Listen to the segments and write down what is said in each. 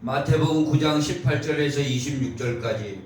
마태복음 9장 18절에서 26절까지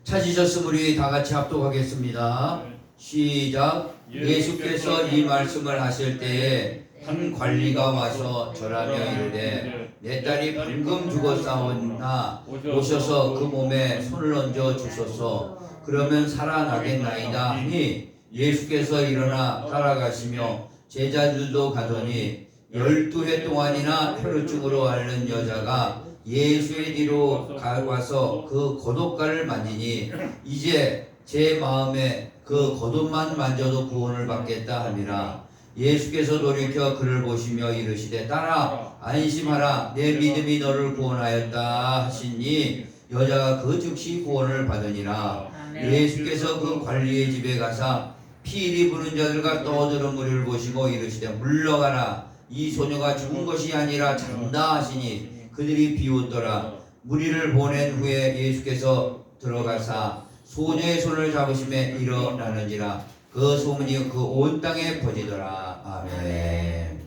찾으셨으면 우리 다 같이 합독하겠습니다. 시작. 예수께서 이 말씀을 하실 때에 한 관리가 와서 절하며 이르되 내 딸이 방금 죽었사오나 오셔서 그 몸에 손을 얹어 주소서. 그러면 살아나겠나이다 하니 예수께서 일어나 따라가시며 제자들도 가더니 12해 동안이나 혈루증으로 앓는 여자가 예수의 뒤로 와서 그 겉옷가를 만지니 이제 제 마음에 그 겉옷만 만져도 구원을 받겠다 하니라. 예수께서 돌이켜 그를 보시며 이르시되 딸아 안심하라 내 믿음이 너를 구원하였다 하시니 여자가 그 즉시 구원을 받으니라. 예수께서 그 관리의 집에 가사 피일이 부는 자들과 떠드는 무리를 보시고 이르시되 물러가라 이 소녀가 죽은 것이 아니라 잔다 하시니 그들이 비웃더라. 무리를 보낸 후에 예수께서 들어가사 소녀의 손을 잡으심에 일어나는지라. 그 소문이 그 온 땅에 퍼지더라. 아멘.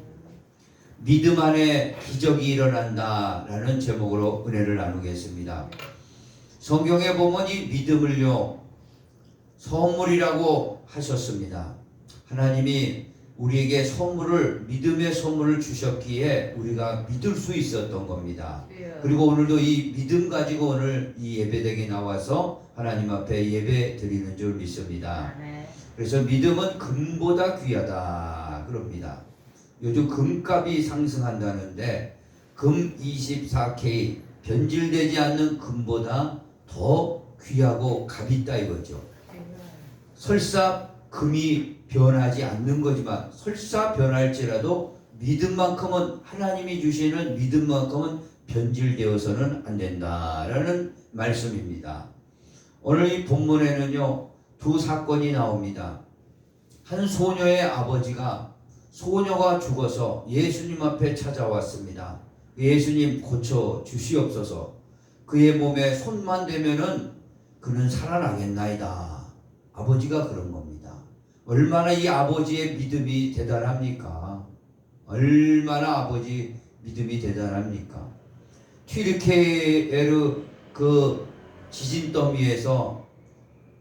믿음 안에 기적이 일어난다 라는 제목으로 은혜를 나누겠습니다. 성경에 보면 이 믿음을요 선물이라고 하셨습니다. 하나님이 우리에게 믿음의 선물을 주셨기에 우리가 믿을 수 있었던 겁니다. 그리고 오늘도 이 믿음 가지고 오늘 이 예배당에 나와서 하나님 앞에 예배 드리는 줄 믿습니다. 그래서 믿음은 금보다 귀하다 그럽니다. 요즘 금값이 상승한다는데 금 24K 변질되지 않는 금보다 더 귀하고 값이 있다 이거죠. 설사 금이 변하지 않는 거지만 설사 변할지라도 믿음만큼은 하나님이 주시는 믿음만큼은 변질되어서는 안 된다라는 말씀입니다. 오늘 이 본문에는요 두 사건이 나옵니다. 한 소녀의 아버지가 소녀가 죽어서 예수님 앞에 찾아왔습니다. 예수님 고쳐 주시옵소서. 그의 몸에 손만 대면은 그는 살아나겠나이다. 아버지가 그런 겁니다. 얼마나 이 아버지의 믿음이 대단합니까? 얼마나 아버지 믿음이 대단합니까? 튀르케에르 그 지진 더미에서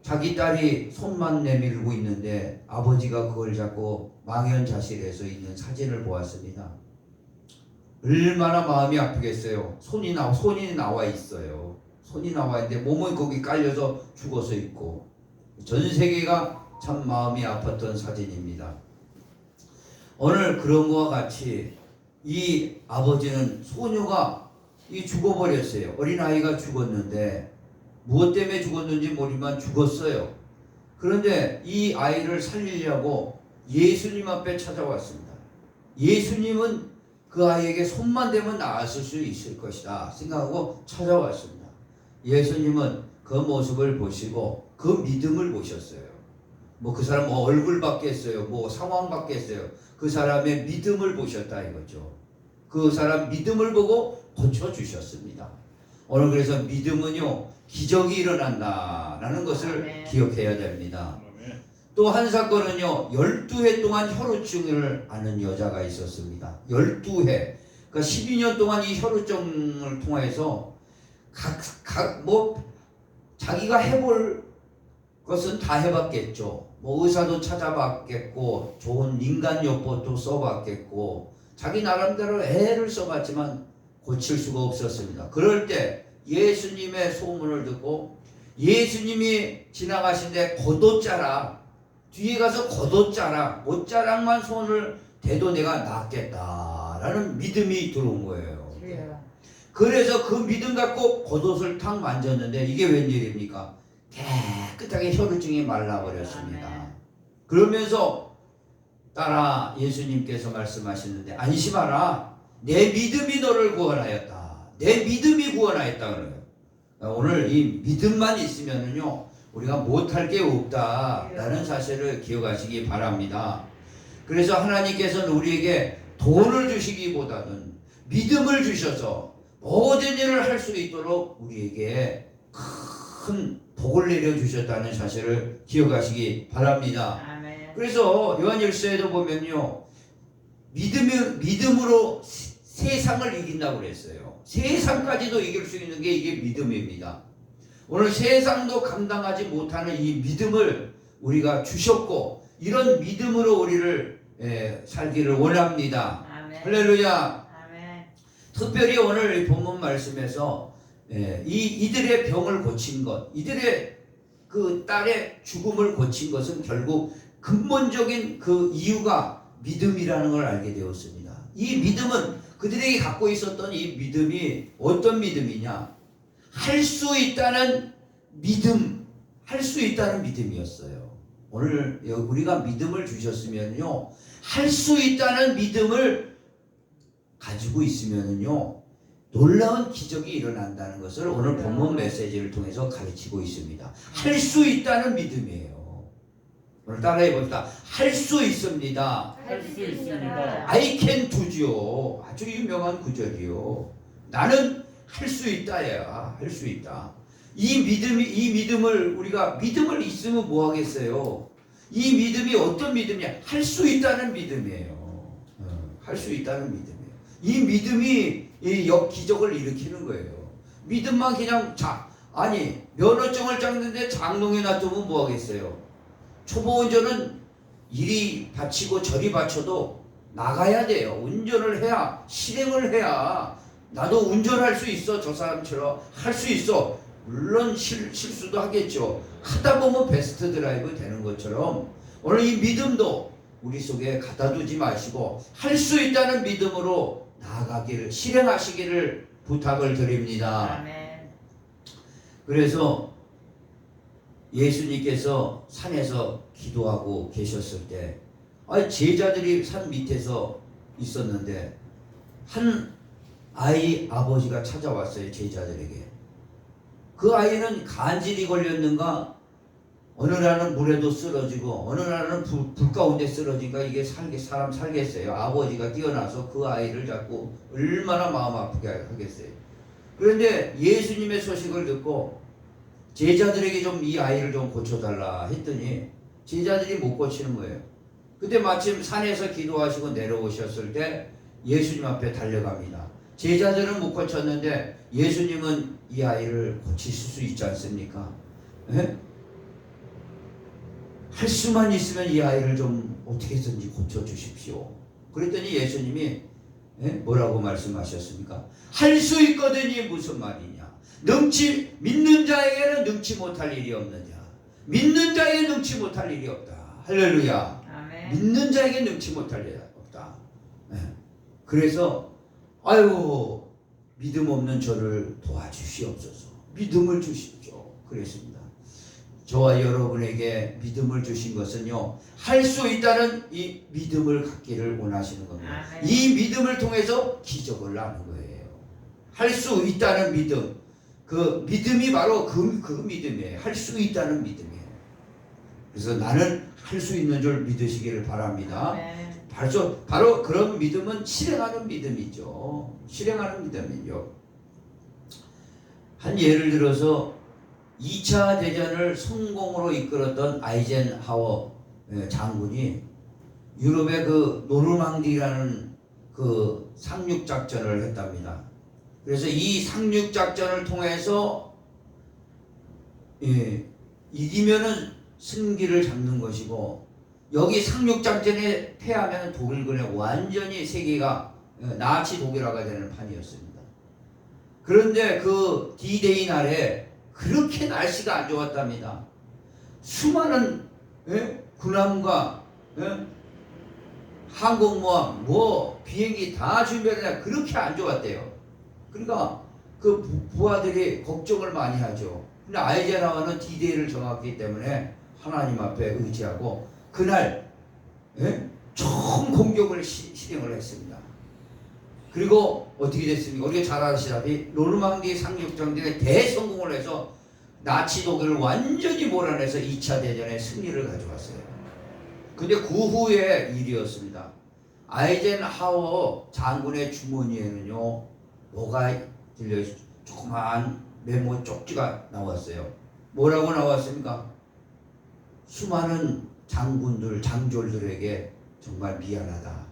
자기 딸이 손만 내밀고 있는데 아버지가 그걸 잡고 망연자실해서 있는 사진을 보았습니다. 얼마나 마음이 아프겠어요. 손이 나와 있어요. 손이 나와 있는데 몸은 거기 깔려서 죽어서 있고 전 세계가 참 마음이 아팠던 사진입니다. 오늘 그런 것과 같이 이 아버지는 소녀가 죽어버렸어요. 어린아이가 죽었는데 무엇 때문에 죽었는지 모르지만 죽었어요. 그런데 이 아이를 살리려고 예수님 앞에 찾아왔습니다. 예수님은 그 아이에게 손만 대면 나았을 수 있을 것이다 생각하고 찾아왔습니다. 예수님은 그 모습을 보시고 그 믿음을 보셨어요. 그 사람 얼굴 받겠어요. 상황 받겠어요. 그 사람의 믿음을 보셨다 이거죠. 그 사람 믿음을 보고 고쳐주셨습니다. 오늘 그래서 믿음은요 기적이 일어난다라는 것을 기억해야 됩니다. 또 한 사건은요 12해 동안 혈루증을 앓는 여자가 있었습니다. 12해 그러니까 12년 동안 이 혈루증을 통해서 자기가 해볼 것은 다 해봤겠죠. 의사도 찾아봤겠고 좋은 인간요법도 써봤겠고 자기 나름대로 애를 써봤지만 고칠 수가 없었습니다. 그럴 때 예수님의 소문을 듣고 예수님이 지나가신데 겉옷자락 뒤에 가서 겉옷자락 옷자락만 손을 대도 내가 낫겠다라는 믿음이 들어온 거예요. 그래서 그 믿음 갖고 겉옷을 탁 만졌는데 이게 웬일입니까? 깨끗하게 혈루증이 말라버렸습니다. 그러면서 따라 예수님께서 말씀하시는데 안심하라 내 믿음이 너를 구원하였다. 내 믿음이 구원하였다 그래요. 오늘 이 믿음만 있으면은요 우리가 못할 게 없다라는 사실을 기억하시기 바랍니다. 그래서 하나님께서는 우리에게 돈을 주시기보다는 믿음을 주셔서 모든 일을 할 수 있도록 우리에게 큰 복을 내려주셨다는 사실을 기억하시기 바랍니다. 아멘. 그래서 요한일서에도 보면요, 믿음으로 세상을 이긴다고 그랬어요. 세상까지도 이길 수 있는 게 이게 믿음입니다. 오늘 세상도 감당하지 못하는 이 믿음을 우리가 주셨고, 이런 믿음으로 우리를 살기를 원합니다. 아멘. 할렐루야. 아멘. 특별히 오늘 이 본문 말씀에서 이들의 병을 고친 것, 이들의 그 딸의 죽음을 고친 것은 결국 근본적인 그 이유가 믿음이라는 걸 알게 되었습니다. 이 믿음은 그들에게 갖고 있었던 이 믿음이 어떤 믿음이냐? 할 수 있다는 믿음, 할 수 있다는 믿음이었어요. 오늘 우리가 믿음을 주셨으면요, 할 수 있다는 믿음을 가지고 있으면요, 놀라운 기적이 일어난다는 것을 오늘 본문 메시지를 통해서 가르치고 있습니다. 할 수 있다는 믿음이에요. 오늘 따라해 봅시다. 할 수 있습니다. 할 수 있습니다. I can do죠. 아주 유명한 구절이요. 나는 할 수 있다야. 할 수 있다. 이 믿음을 우리가 믿음을 있으면 뭐 하겠어요? 이 믿음이 어떤 믿음이냐? 할 수 있다는 믿음이에요. 할 수 있다는 믿음이에요. 이 믿음이 이 기적을 일으키는 거예요. 믿음만 그냥 아니 면허증을 땄는데 장롱에 놔두면 뭐 하겠어요? 초보 운전은 이리 바치고 저리 바쳐도 나가야 돼요. 운전을 해야, 실행을 해야 나도 운전할 수 있어. 저 사람처럼 할 수 있어. 물론 실수도 하겠죠. 하다 보면 베스트 드라이브 되는 것처럼 오늘 이 믿음도 우리 속에 갖다 두지 마시고 할 수 있다는 믿음으로 나아가기를, 실행하시기를 부탁을 드립니다. 아멘. 그래서 예수님께서 산에서 기도하고 계셨을 때 제자들이 산 밑에서 있었는데 한 아이 아버지가 찾아왔어요. 제자들에게. 그 아이는 간질이 걸렸는가, 어느 날은 물에도 쓰러지고 어느 날은 불 가운데 쓰러지니까 이게 사람 살겠어요. 아버지가 뛰어나서 그 아이를 잡고 얼마나 마음 아프게 하겠어요. 그런데 예수님의 소식을 듣고 제자들에게 좀 이 아이를 좀 고쳐달라 했더니 제자들이 못 고치는 거예요. 그때 마침 산에서 기도하시고 내려오셨을 때 예수님 앞에 달려갑니다. 제자들은 못 고쳤는데 예수님은 이 아이를 고치실 수 있지 않습니까? 에? 할 수만 있으면 이 아이를 좀 어떻게든지 고쳐주십시오. 그랬더니 예수님이 뭐라고 말씀하셨습니까? 할 수 있거든이 무슨 말이냐? 믿는 자에게는 능치 못할 일이 없느냐? 믿는 자에게 능치 못할 일이 없다. 할렐루야. 아멘. 믿는 자에게 능치 못할 일이 없다. 그래서 아유, 믿음 없는 저를 도와주시옵소서. 믿음을 주십시오. 그랬습니다. 저와 여러분에게 믿음을 주신 것은요, 할 수 있다는 이 믿음을 갖기를 원하시는 겁니다. 아멘. 이 믿음을 통해서 기적을 나는 거예요. 할 수 있다는 믿음. 그 믿음이 바로 그 믿음이에요. 할 수 있다는 믿음이에요. 그래서 나는 할 수 있는 줄 믿으시기를 바랍니다. 아멘. 바로 그런 믿음은 실행하는 믿음이죠. 실행하는 믿음이죠. 한 예를 들어서 2차 대전을 성공으로 이끌었던 아이젠하워 장군이 유럽의 그 노르망디라는 그 상륙작전을 했답니다. 그래서 이 상륙작전을 통해서 이기면은 승기를 잡는 것이고, 여기 상륙작전에 패하면 독일군에 완전히 세계가 나치 독일화가 되는 판이었습니다. 그런데 그 D-Day 날에 그렇게 날씨가 안 좋았답니다. 수많은 군함과 항공모함, 비행기 다 준비하느라 그렇게 안 좋았대요. 그러니까 그 부하들이 걱정을 많이 하죠. 근데 아이젠하워는 D-Day를 정했기 때문에 하나님 앞에 의지하고 그날 총 공격을 실행을 했습니다. 그리고 어떻게 됐습니까? 우리가 잘 아시다시피 노르망디 상륙작전에 대성공을 해서 나치 독일을 완전히 몰아내서 2차 대전에 승리를 가져왔어요. 근데 그 후의 일이었습니다. 아이젠하워 장군의 주머니에는요, 뭐가 들려 조그만 메모 쪽지가 나왔어요. 뭐라고 나왔습니까? 수많은 장군들, 장졸들에게 정말 미안하다.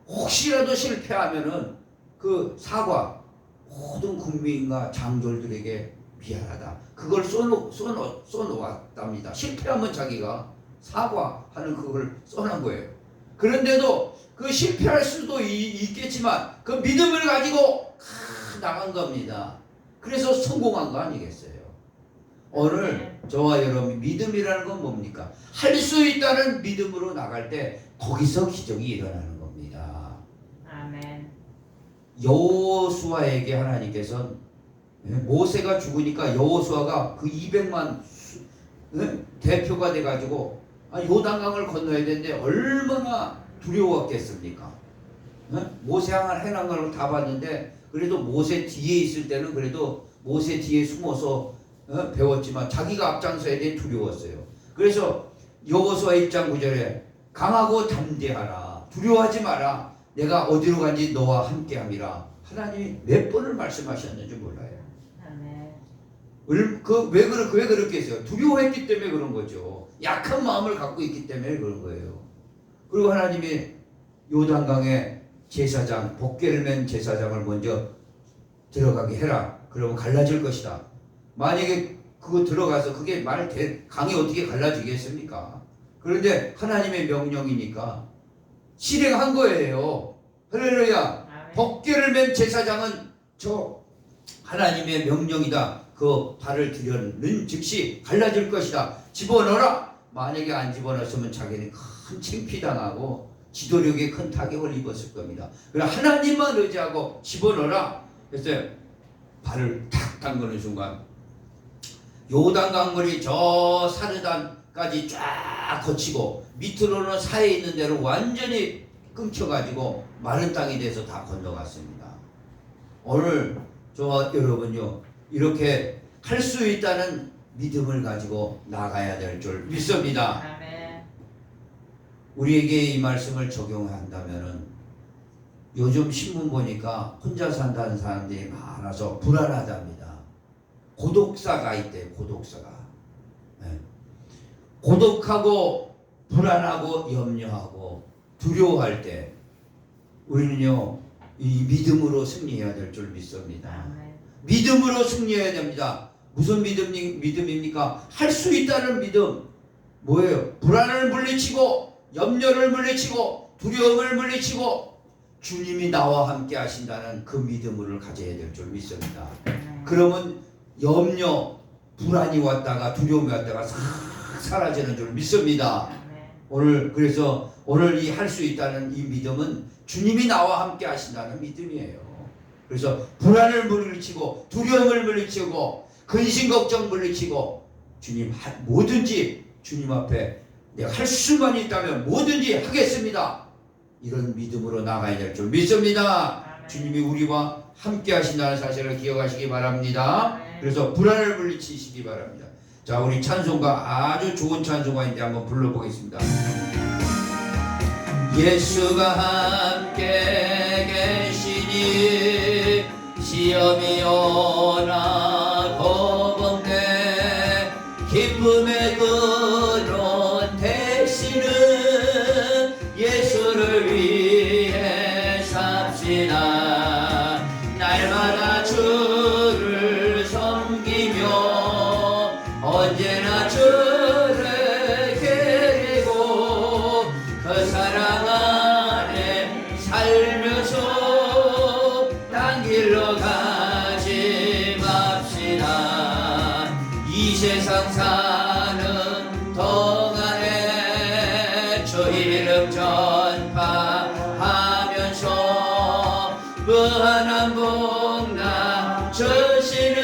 혹시라도 실패하면은 그 사과, 모든 국민과 장졸들에게 미안하다. 그걸 써놓았답니다. 실패하면 자기가 사과하는 그걸 써놓은 거예요. 그런데도 그 실패할 수도 있겠지만 그 믿음을 가지고 나간 겁니다. 그래서 성공한 거 아니겠어요? 오늘 저와 여러분 믿음이라는 건 뭡니까? 할 수 있다는 믿음으로 나갈 때 거기서 기적이 일어나는 겁니다. 아멘. 여호수아에게 하나님께서 모세가 죽으니까 여호수아가 그 200만 대표가 돼가지고 요단강을 건너야 되는데 얼마나 두려웠겠습니까? 모세 행한 걸 다 봤는데 그래도 모세 뒤에 있을 때는 그래도 모세 뒤에 숨어서 배웠지만 자기가 앞장서야 돼 두려웠어요. 그래서 여호수아 1장 9절에 강하고 담대하라, 두려워하지 마라, 내가 어디로 간지 너와 함께함이라. 하나님이 몇 번을 말씀하셨는지 몰라요. 왜 그렇겠어요? 두려워했기 때문에 그런 거죠. 약한 마음을 갖고 있기 때문에 그런 거예요. 그리고 하나님이 요단강에 제사장, 복궤를 맨 제사장을 먼저 들어가게 해라. 그러면 갈라질 것이다. 만약에 그거 들어가서 그게 강이 어떻게 갈라지겠습니까? 그런데 하나님의 명령이니까 실행한 거예요. 할렐루야. 복궤를 맨 제사장은 저 하나님의 명령이다. 그 발을 들여는 즉시 갈라질 것이다. 집어넣어라. 만약에 안 집어넣었으면 자기는 큰 창피당하고 지도력에 큰 타격을 입었을 겁니다. 그래서 하나님만 의지하고 집어넣어라. 그래서 발을 탁 담그는 순간 요단 강물이 저 사르단까지 쫙 거치고 밑으로는 사해 있는 데로 완전히 끊겨가지고 마른 땅이 돼서 다 건너갔습니다. 오늘 저와 여러분요, 이렇게 할 수 있다는 믿음을 가지고 나가야 될 줄 믿습니다. 아멘. 우리에게 이 말씀을 적용한다면은 요즘 신문 보니까 혼자 산다는 사람들이 많아서 불안하답니다. 고독사가 있대요. 고독사가. 네. 고독하고 불안하고 염려하고 두려워할 때 우리는요, 이 믿음으로 승리해야 될 줄 믿습니다. 아멘. 믿음으로 승리해야 됩니다. 무슨 믿음입니까? 할 수 있다는 믿음. 뭐예요? 불안을 물리치고 염려를 물리치고 두려움을 물리치고 주님이 나와 함께 하신다는 그 믿음을 가져야 될 줄 믿습니다. 그러면 염려, 불안이 왔다가 두려움이 왔다가 싹 사라지는 줄 믿습니다. 그래서 오늘 이 할 수 있다는 이 믿음은 주님이 나와 함께 하신다는 믿음이에요. 그래서 불안을 물리치고 두려움을 물리치고 근심 걱정 물리치고 주님 뭐든지 주님 앞에 내가 할 수만 있다면 뭐든지 하겠습니다. 이런 믿음으로 나가야 될 줄 믿습니다. 주님이 우리와 함께 하신다는 사실을 기억하시기 바랍니다. 그래서 불안을 물리치시기 바랍니다. 자, 우리 찬송가 아주 좋은 찬송가인데 한번 불러보겠습니다. 예수가 함께 계시니 시험이 오나 겁없네 기쁨의 근원 되시는 예수를 위해 삽시다. 날마다 주를 섬기며 언제나 주를 기리고 그 사랑 안에 살면서 딴 길로 가지 맙시다. 이 세상 사는 동안에 주 이름 전파하면서 무한한 복나 주시는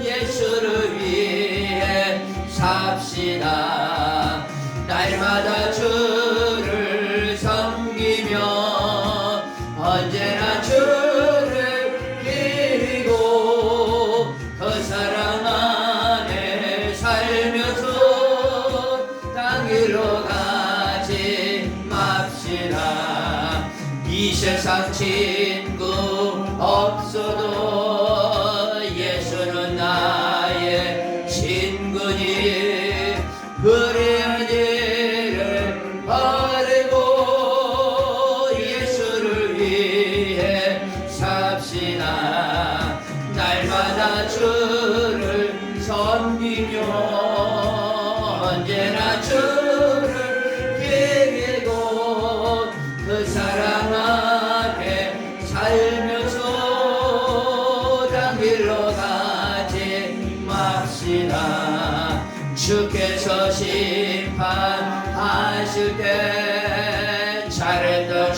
예수를 위해 삽시다. 날마다 주를 섬기며 언제나 주를 기리고 그 사랑 안에 살면서 딴 길로 가지 맙시다. 이 세상 친구 없어도 예수는 나의 언제나 주를 기리고 그 사랑 앞에 살면서 당길로 가지 맙시다. 주께서 심판하실 때 잘했다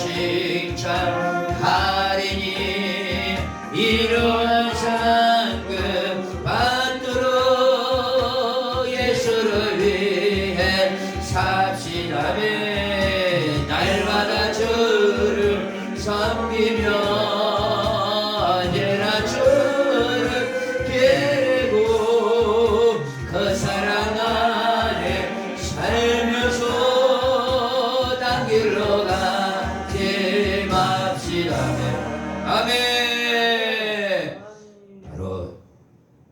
칭찬하리니 이런 상급 받도록 예수를 위해 삽시다며 날마다 주를 섬기며 언제나 주를 기리고 그 사랑 안에 살면서 단 길로 가지 맙시다며. 아멘. 바로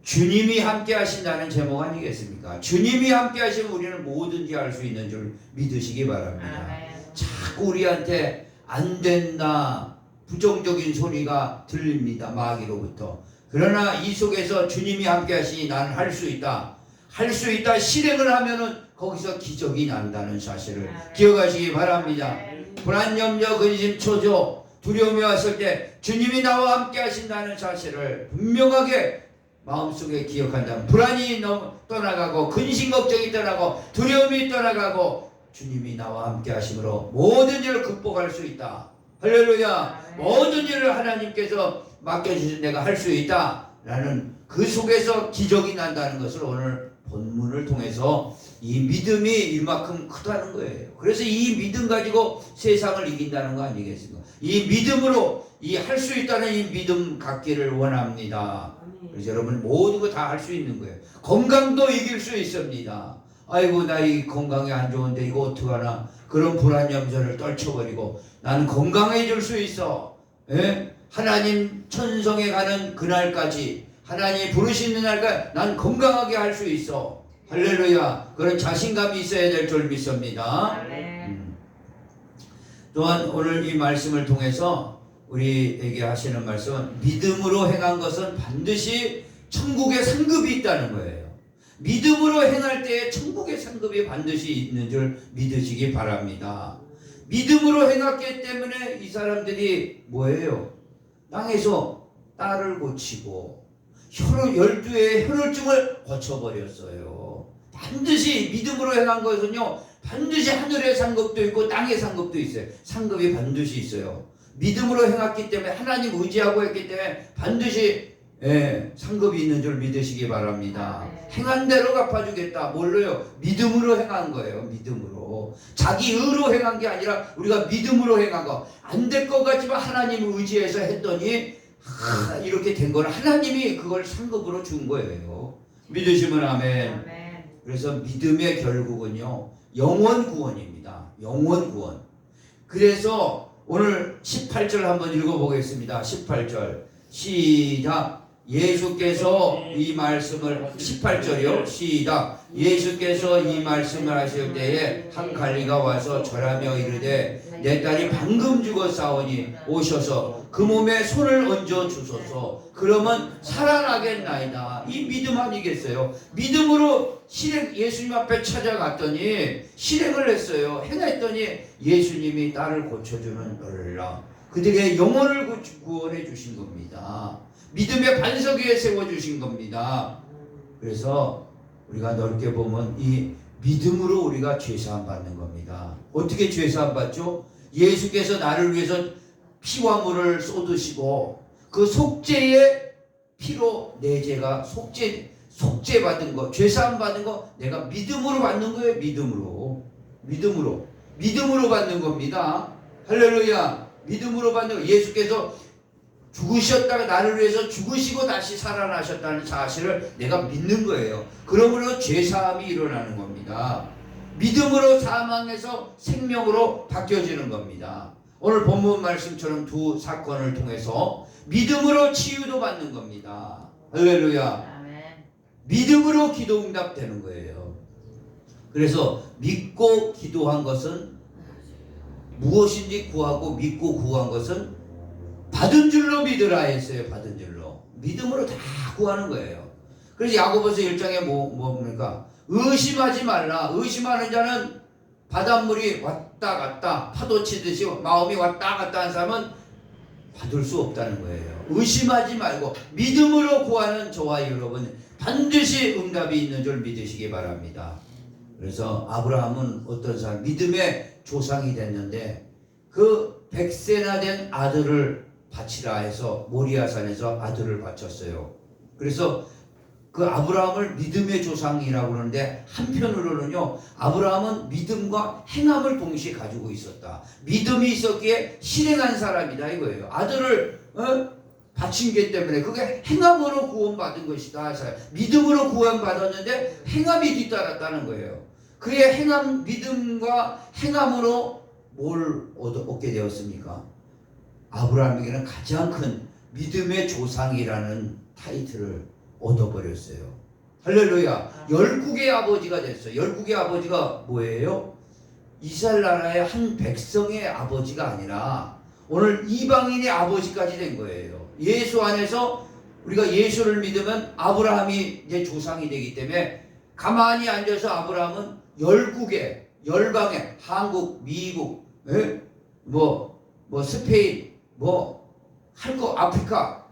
주님이 함께 하신다는 제목 아니겠습니까? 주님이 함께 하시면 우리는 뭐든지 할 수 있는 줄 믿으시기 바랍니다. 자꾸 우리한테 안 된다 부정적인 소리가 들립니다. 마귀로부터. 그러나 이 속에서 주님이 함께 하시니 나는 할 수 있다. 할 수 있다 실행을 하면은 거기서 기적이 난다는 사실을 기억하시기 바랍니다. 불안, 염려, 근심, 초조, 두려움이 왔을 때 주님이 나와 함께 하신다는 사실을 분명하게 마음속에 기억한다면 불안이 떠나가고 근심 걱정이 떠나고 두려움이 떠나가고 주님이 나와 함께 하심으로 모든 일을 극복할 수 있다. 할렐루야. 모든 일을 하나님께서 맡겨주신 내가 할 수 있다 라는 그 속에서 기적이 난다는 것을 오늘 본문을 통해서 이 믿음이 이만큼 크다는 거예요. 그래서 이 믿음 가지고 세상을 이긴다는 거 아니겠습니까? 이 믿음으로 이 할 수 있다는 이 믿음 갖기를 원합니다. 그래서 여러분 모든 거 다 할 수 있는 거예요. 건강도 이길 수 있습니다. 아이고 나 이 건강이 안 좋은데 이거 어떡하나 그런 불안 염려를 떨쳐버리고 나는 건강해질 수 있어. 예? 하나님 천성에 가는 그날까지 하나님 부르시는 날까지 난 건강하게 할 수 있어. 할렐루야. 그런 자신감이 있어야 될 줄 믿습니다. 또한 오늘 이 말씀을 통해서 우리에게 하시는 말씀은 믿음으로 행한 것은 반드시 천국의 상급이 있다는 거예요. 믿음으로 행할 때에 천국의 상급이 반드시 있는 줄 믿으시기 바랍니다. 믿음으로 행했기 때문에 이 사람들이 뭐예요? 땅에서 딸을 고치고 12의 혈혈증을 고쳐버렸어요. 반드시 믿음으로 행한 것은요, 반드시 하늘의 상급도 있고 땅의 상급도 있어요. 상급이 반드시 있어요. 믿음으로 행했기 때문에 하나님 의지하고 했기 때문에 반드시 상급이 있는 줄 믿으시기 바랍니다. 행한 대로 갚아주겠다. 뭘로요? 믿음으로 행한 거예요. 믿음으로. 자기 의로 행한 게 아니라 우리가 믿음으로 행한 거. 안 될 것 같지만 하나님 의지해서 했더니 이렇게 된 거는 하나님이 그걸 상급으로 준 거예요. 믿으시면 아멘. 그래서 믿음의 결국은요, 영원 구원입니다. 영원 구원. 그래서 오늘 18절 한번 읽어보겠습니다. 18절 시작. 예수께서 이 말씀을 18절이요. 시작. 예수께서 이 말씀을 하실 때에 한 관리가 와서 절하며 이르되 내 딸이 방금 죽었사오니 오셔서 그 몸에 손을 얹어 주소서. 그러면 살아나겠나이다. 이 믿음 아니겠어요? 믿음으로 예수님 앞에 찾아갔더니 실행을 했어요. 행했더니 예수님이 딸을 고쳐주는 놀라. 그들의 영혼을 구원해 주신 겁니다. 믿음의 반석 위에 세워주신 겁니다. 그래서 우리가 넓게 보면 이 믿음으로 우리가 죄사함 받는 겁니다. 어떻게 죄사함 받죠? 예수께서 나를 위해서 피와 물을 쏟으시고 그 속죄의 피로 내 죄가 속죄 받은 거, 죄사함 받은 거 내가 믿음으로 받는 거예요. 믿음으로 받는 겁니다. 할렐루야. 믿음으로 받는 거. 예수께서 죽으셨다가 나를 위해서 죽으시고 다시 살아나셨다는 사실을 내가 믿는 거예요. 그러므로 죄사함이 일어나는 겁니다. 믿음으로 사망에서 생명으로 바뀌어지는 겁니다. 오늘 본문 말씀처럼 두 사건을 통해서 믿음으로 치유도 받는 겁니다. 할렐루야. 믿음으로 기도 응답되는 거예요. 그래서 믿고 기도한 것은 무엇인지 구하고 믿고 구한 것은 받은 줄로 믿으라 했어요. 받은 줄로. 믿음으로 다 구하는 거예요. 그래서 야고보서 1장에 뭡니까? 의심하지 말라. 의심하는 자는 바닷물이 왔다 갔다 파도 치듯이 마음이 왔다 갔다 하는 사람은 받을 수 없다는 거예요. 의심하지 말고 믿음으로 구하는 저와 여러분 반드시 응답이 있는 줄 믿으시기 바랍니다. 그래서 아브라함은 어떤 사람, 믿음의 조상이 됐는데 그 100세나 된 아들을 바치라 해서 모리아산에서 아들을 바쳤어요. 그래서 그 아브라함을 믿음의 조상이라고 그러는데 한편으로는요, 아브라함은 믿음과 행함을 동시에 가지고 있었다. 믿음이 있었기에 실행한 사람이다 이거예요. 아들을 바친 게 때문에 그게 행함으로 구원받은 것이다. 믿음으로 구원받았는데 행함이 뒤따랐다는 거예요. 그의 행함, 믿음과 행함으로 뭘 얻게 되었습니까? 아브라함에게는 가장 큰 믿음의 조상이라는 타이틀을 얻어버렸어요. 할렐루야. 열국의 아버지가 됐어요. 열국의 아버지가 뭐예요? 이스라엘 나라의 한 백성의 아버지가 아니라 오늘 이방인의 아버지까지 된 거예요. 예수 안에서 우리가 예수를 믿으면 아브라함이 이제 조상이 되기 때문에 가만히 앉아서 아브라함은 열국의, 열방의, 한국, 미국, 스페인, 할 거 아프리카,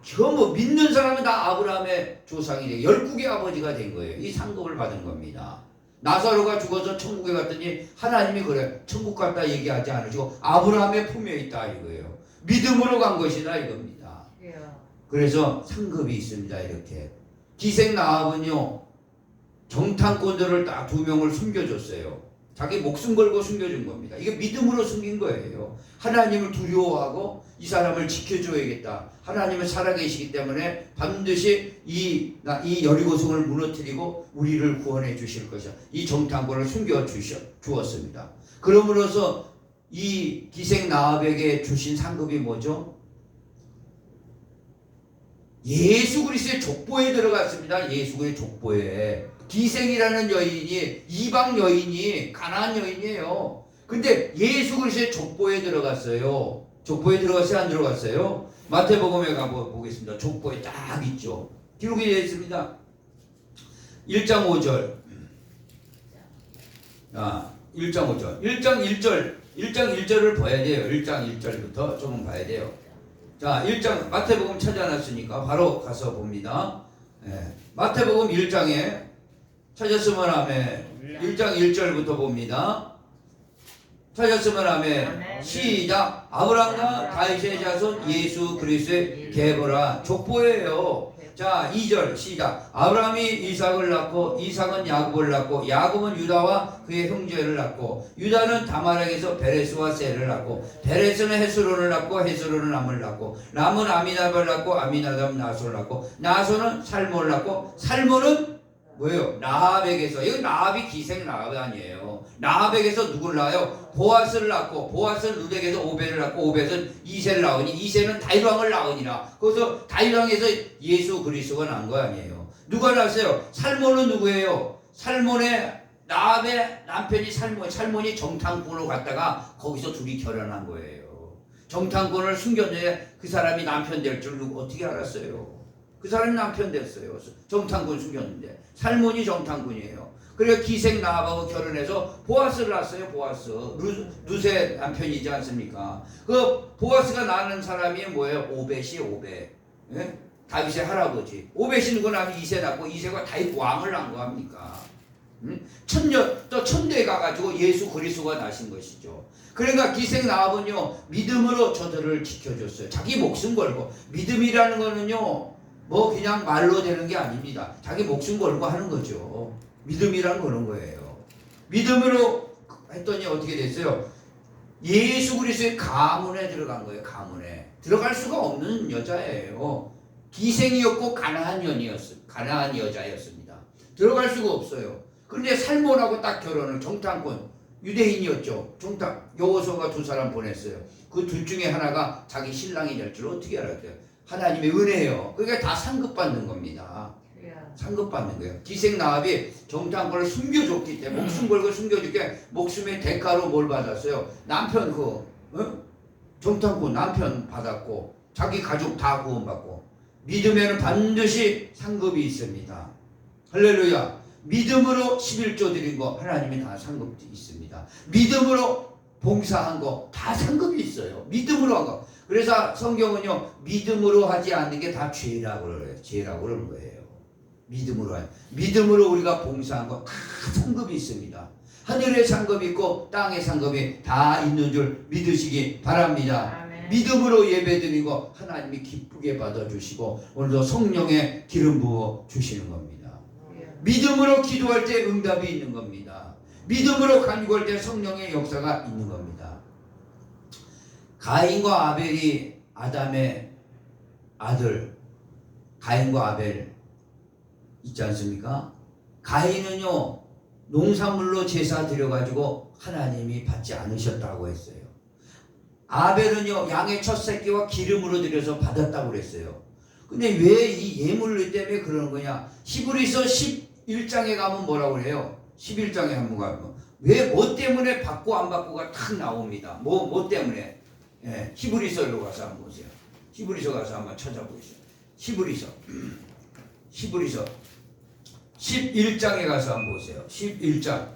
전부 믿는 사람은 다 아브라함의 조상이 돼 열국의 아버지가 된 거예요. 이 상급을 받은 겁니다. 나사로가 죽어서 천국에 갔더니 하나님이 그래 천국 갔다 얘기하지 않으시고 아브라함의 품에 있다 이거예요. 믿음으로 간 것이다 이겁니다. 그래서 상급이 있습니다. 이렇게 기생 나합은요 정탐꾼들을 딱 2명을 숨겨줬어요. 자기 목숨 걸고 숨겨준 겁니다. 이게 믿음으로 숨긴 거예요. 하나님을 두려워하고 이 사람을 지켜줘야겠다. 하나님은 살아계시기 때문에 반드시 이 여리고성을 무너뜨리고 우리를 구원해 주실 것이야. 이 정탐꾼을 숨겨주었습니다. 그러므로서 이 기생 나합에게 주신 상급이 뭐죠? 예수 그리스도의 족보에 들어갔습니다. 예수 그리스도의 족보에. 기생이라는 여인이 이방 여인이 가나안 여인이에요. 근데 예수 그리스도의 족보에 들어갔어요. 족보에 들어갔어요? 안 들어갔어요? 마태복음에 가보겠습니다. 족보에 딱 있죠. 기록이 되어 있습니다. 1장 5절. 1장 5절. 1장 1절을 봐야 돼요. 1장 1절부터 조금 봐야 돼요. 자, 1장 마태복음 찾아놨으니까 바로 가서 봅니다. 마태복음 1장에 찾았으면 아멘. 1장 1절부터 봅니다. 찾았으면 아멘. 시작. 아브라함과 다윗의 자손 예수 그리스도의 계보라. 족보예요. 자, 2절 시작. 아브라함이 이삭을 낳고 이삭은 야곱을 낳고 야곱은 유다와 그의 형제를 낳고 유다는 다말에게서 베레스와 셀을 낳고 베레스는 헤스론을 낳고 헤스론은 람을 낳고 람은 아미나답을 낳고 아미나답은 나손을 낳고 나손은 살몬을 낳고 살몬은 뭐예요? 라합에게서. 이거 라합이 기생 라합 아니에요. 라합에게서 누굴 낳아요? 보아스를 낳고 보아스는 룻에게서 오벳을 낳고 오벳은 이세를 낳으니 이세는 다윗 왕을 낳으니라. 거기서 다윗 왕에서 예수 그리스도가 난 거 아니에요. 누가 낳았어요? 살몬은 누구예요? 살몬의 라합의 남편이 살몬이 정탐꾼으로 갔다가 거기서 둘이 결혼한 거예요. 정탐꾼을 숨겼는데 그 사람이 남편 될 줄 어떻게 알았어요? 그 사람이 남편 됐어요. 정탐꾼 숨겼는데 살몬이 정탐꾼이에요. 그래서 기생 나합하고 결혼해서 보아스를 낳았어요. 보아스 룻의 남편이지 않습니까? 그 보아스가 낳는 사람이 뭐예요? 오벳이 오벳. 예? 다윗의 할아버지. 오벳이 누구 낳으면 이세 낳고 이세가 다윗 왕을 낳은 거 합니까? 또 천대에 가가지고 예수 그리스도가 나신 것이죠. 그러니까 기생 나합은요 믿음으로 저들을 지켜줬어요. 자기 목숨 걸고. 믿음이라는 거는요 그냥 말로 되는 게 아닙니다. 자기 목숨 걸고 하는 거죠. 믿음이란 그런 거예요. 믿음으로 했더니 어떻게 됐어요? 예수 그리스도의 가문에 들어간 거예요. 가문에 들어갈 수가 없는 여자예요. 기생이었고 가나안 여자였습니다. 들어갈 수가 없어요. 그런데 살몬하고 딱 결혼을 정탐꾼 유대인이었죠. 여호수아가 2사람 보냈어요. 그 둘 중에 하나가 자기 신랑이 될 줄 어떻게 알았대요? 하나님의 은혜예요. 그러니까 다 상급받는 겁니다. 상급받는 거예요. 기생 나합이 정탐꾼을 숨겨줬기 때문에 목숨 걸고 숨겨줄게 목숨의 대가로 뭘 받았어요? 남편 정탐꾼 남편 받았고 자기 가족 다 구원받고 믿음에는 반드시 상급이 있습니다. 할렐루야. 믿음으로 11조 드린 거 하나님이 다 상급이 있습니다. 믿음으로 봉사한 거 다 상급이 있어요. 믿음으로 한 거. 그래서 성경은요, 믿음으로 하지 않는 게 다 죄라고 그래요. 죄라고 그러는 거예요. 믿음으로 우리가 봉사한 거 다 상급이 있습니다. 하늘의 상급이 있고 땅의 상급이 다 있는 줄 믿으시기 바랍니다. 아멘. 믿음으로 예배드리고 하나님이 기쁘게 받아주시고 오늘도 성령의 기름 부어 주시는 겁니다. 믿음으로 기도할 때 응답이 있는 겁니다. 믿음으로 간구할 때 성령의 역사가 있는 겁니다. 가인과 아벨이 아담의 아들 가인과 아벨 있지 않습니까? 가인은요 농산물로 제사 드려가지고 하나님이 받지 않으셨다고 했어요. 아벨은요 양의 첫 새끼와 기름으로 드려서 받았다고 그랬어요. 근데 왜 이 예물 때문에 그러는 거냐? 히브리서 11장에 가면 뭐라고 그래요? 11장에 한번 가면 왜 뭐 때문에 받고 안 받고가 탁 나옵니다. 뭐 때문에? 예, 히브리서로 가서 한번 보세요. 히브리서 가서 한번 찾아보세요. 히브리서 11장에 가서 한번 보세요. 11장